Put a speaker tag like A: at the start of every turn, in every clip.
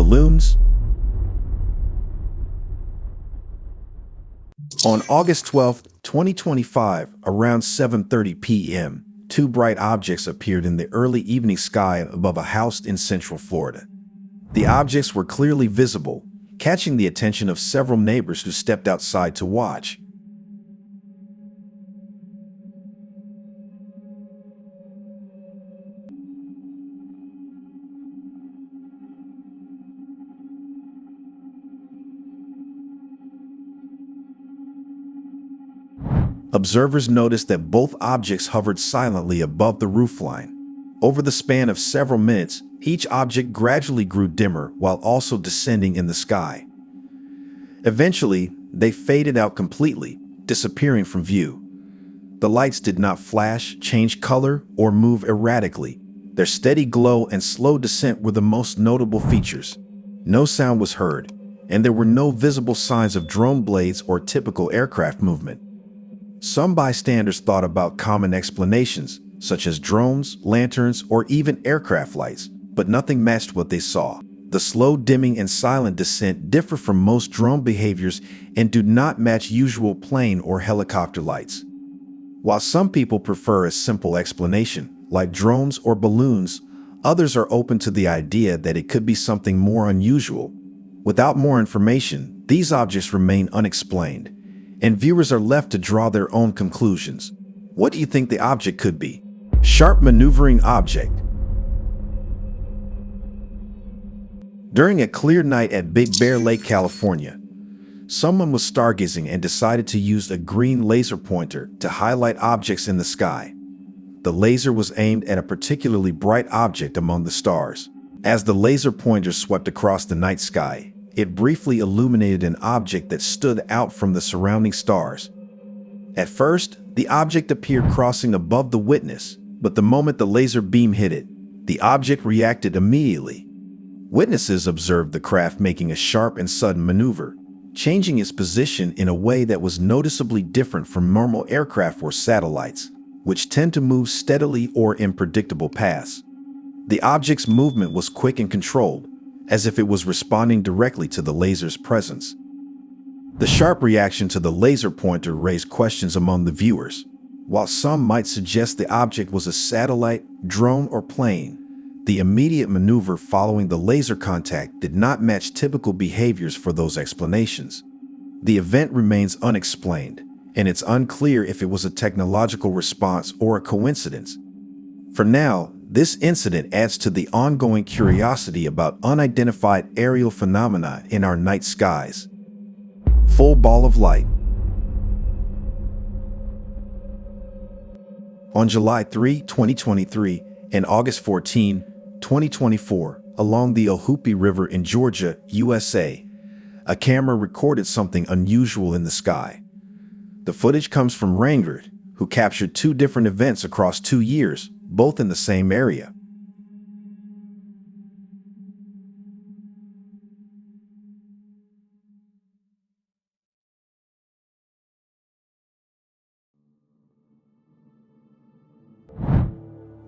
A: balloons? On August 12, 2025, around 7:30 p.m., two bright objects appeared in the early evening sky above a house in Central Florida. The objects were clearly visible, catching the attention of several neighbors who stepped outside to watch. Observers noticed that both objects hovered silently above the roofline. Over the span of several minutes, each object gradually grew dimmer while also descending in the sky. Eventually, they faded out completely, disappearing from view. The lights did not flash, change color, or move erratically. Their steady glow and slow descent were the most notable features. No sound was heard, and there were no visible signs of drone blades or typical aircraft movement. Some bystanders thought about common explanations, such as drones, lanterns, or even aircraft lights, but nothing matched what they saw. The slow dimming and silent descent differ from most drone behaviors and do not match usual plane or helicopter lights. While some people prefer a simple explanation, like drones or balloons, others are open to the idea that it could be something more unusual. Without more information, these objects remain unexplained, and viewers are left to draw their own conclusions. What do you think the object could be? Sharp maneuvering object. During a clear night at Big Bear Lake, California, someone was stargazing and decided to use a green laser pointer to highlight objects in the sky. The laser was aimed at a particularly bright object among the stars. As the laser pointer swept across the night sky, it briefly illuminated an object that stood out from the surrounding stars. At first, the object appeared crossing above the witness, but the moment the laser beam hit it, the object reacted immediately. Witnesses observed the craft making a sharp and sudden maneuver, changing its position in a way that was noticeably different from normal aircraft or satellites, which tend to move steadily or in predictable paths. The object's movement was quick and controlled, as if it was responding directly to the laser's presence. The sharp reaction to the laser pointer raised questions among the viewers. While some might suggest the object was a satellite, drone, or plane, the immediate maneuver following the laser contact did not match typical behaviors for those explanations. The event remains unexplained, and it's unclear if it was a technological response or a coincidence. For now, this incident adds to the ongoing curiosity about unidentified aerial phenomena in our night skies. Full ball of light. On July 3, 2023, and August 14, 2024, along the Ohoopee River in Georgia, USA, a camera recorded something unusual in the sky. The footage comes from Rangert, who captured two different events across 2 years, both in the same area.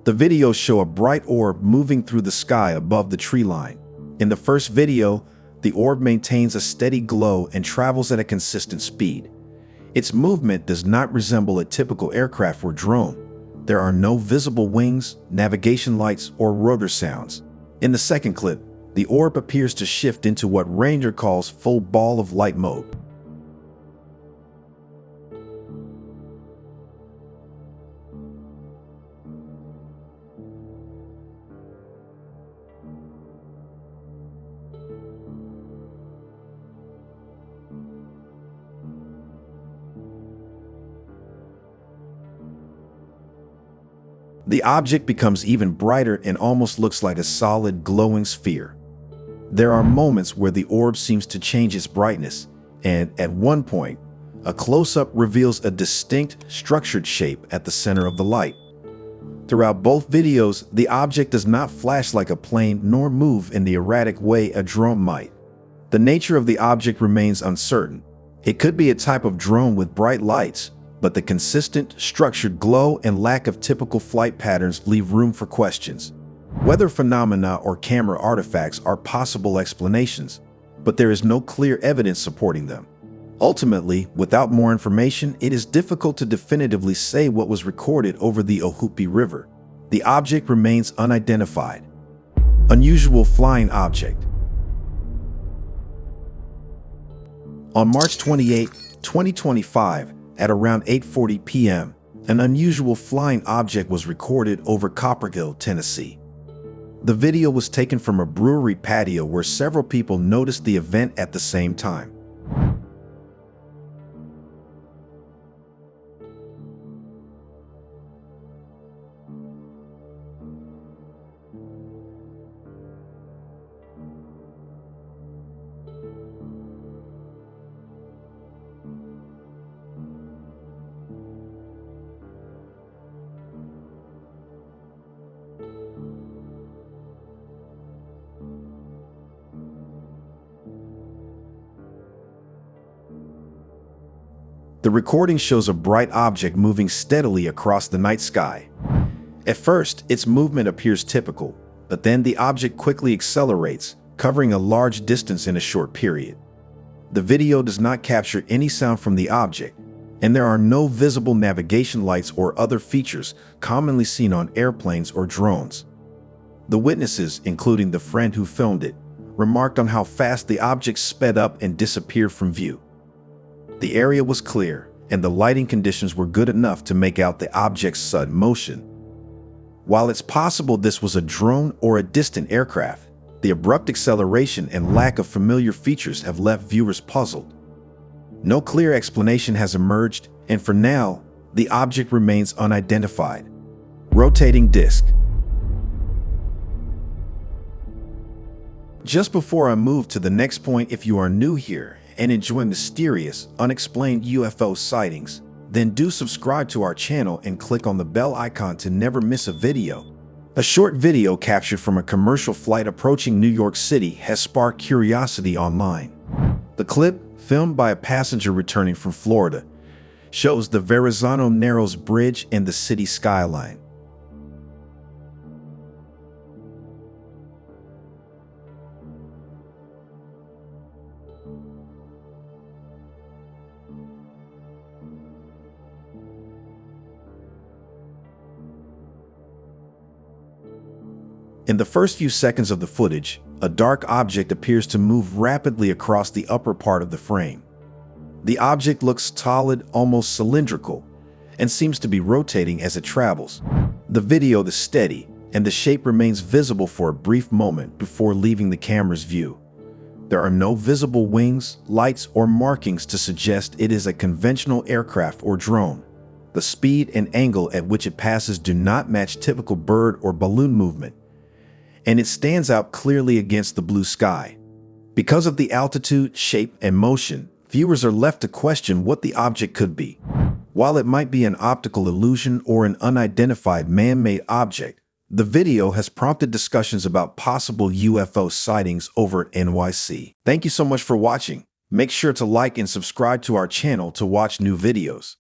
A: The videos show a bright orb moving through the sky above the tree line. In the first video, the orb maintains a steady glow and travels at a consistent speed. Its movement does not resemble a typical aircraft or drone. There are no visible wings, navigation lights, or rotor sounds. In the second clip, the orb appears to shift into what Ranger calls full ball of light mode. The object becomes even brighter and almost looks like a solid, glowing sphere. There are moments where the orb seems to change its brightness, and at one point, a close-up reveals a distinct, structured shape at the center of the light. Throughout both videos, the object does not flash like a plane nor move in the erratic way a drone might. The nature of the object remains uncertain. It could be a type of drone with bright lights, but the consistent, structured glow and lack of typical flight patterns leave room for questions. Weather phenomena or camera artifacts are possible explanations, but there is no clear evidence supporting them. Ultimately, without more information, it is difficult to definitively say what was recorded over the Ohupi River. The object remains unidentified. Unusual flying object. On March 28, 2025, at around 8:40 p.m., an unusual flying object was recorded over Copperhill, Tennessee. The video was taken from a brewery patio where several people noticed the event at the same time. The recording shows a bright object moving steadily across the night sky. At first, its movement appears typical, but then the object quickly accelerates, covering a large distance in a short period. The video does not capture any sound from the object, and there are no visible navigation lights or other features commonly seen on airplanes or drones. The witnesses, including the friend who filmed it, remarked on how fast the object sped up and disappeared from view. The area was clear, and the lighting conditions were good enough to make out the object's sudden motion. While it's possible this was a drone or a distant aircraft, the abrupt acceleration and lack of familiar features have left viewers puzzled. No clear explanation has emerged, and for now, the object remains unidentified. Rotating disc. Just before I move to the next point, if you are new here and enjoy mysterious, unexplained UFO sightings, then do subscribe to our channel and click on the bell icon to never miss a video. A short video captured from a commercial flight approaching New York City has sparked curiosity online. The clip, filmed by a passenger returning from Florida, shows the Verrazano Narrows Bridge and the city skyline. In the first few seconds of the footage, a dark object appears to move rapidly across the upper part of the frame. The object looks solid, almost cylindrical, and seems to be rotating as it travels. The video is steady, and the shape remains visible for a brief moment before leaving the camera's view. There are no visible wings, lights, or markings to suggest it is a conventional aircraft or drone. The speed and angle at which it passes do not match typical bird or balloon movement, and it stands out clearly against the blue sky. Because of the altitude, shape, and motion, viewers are left to question what the object could be. While it might be an optical illusion or an unidentified man-made object, the video has prompted discussions about possible UFO sightings over at NYC. Thank you so much for watching. Make sure to like and subscribe to our channel to watch new videos.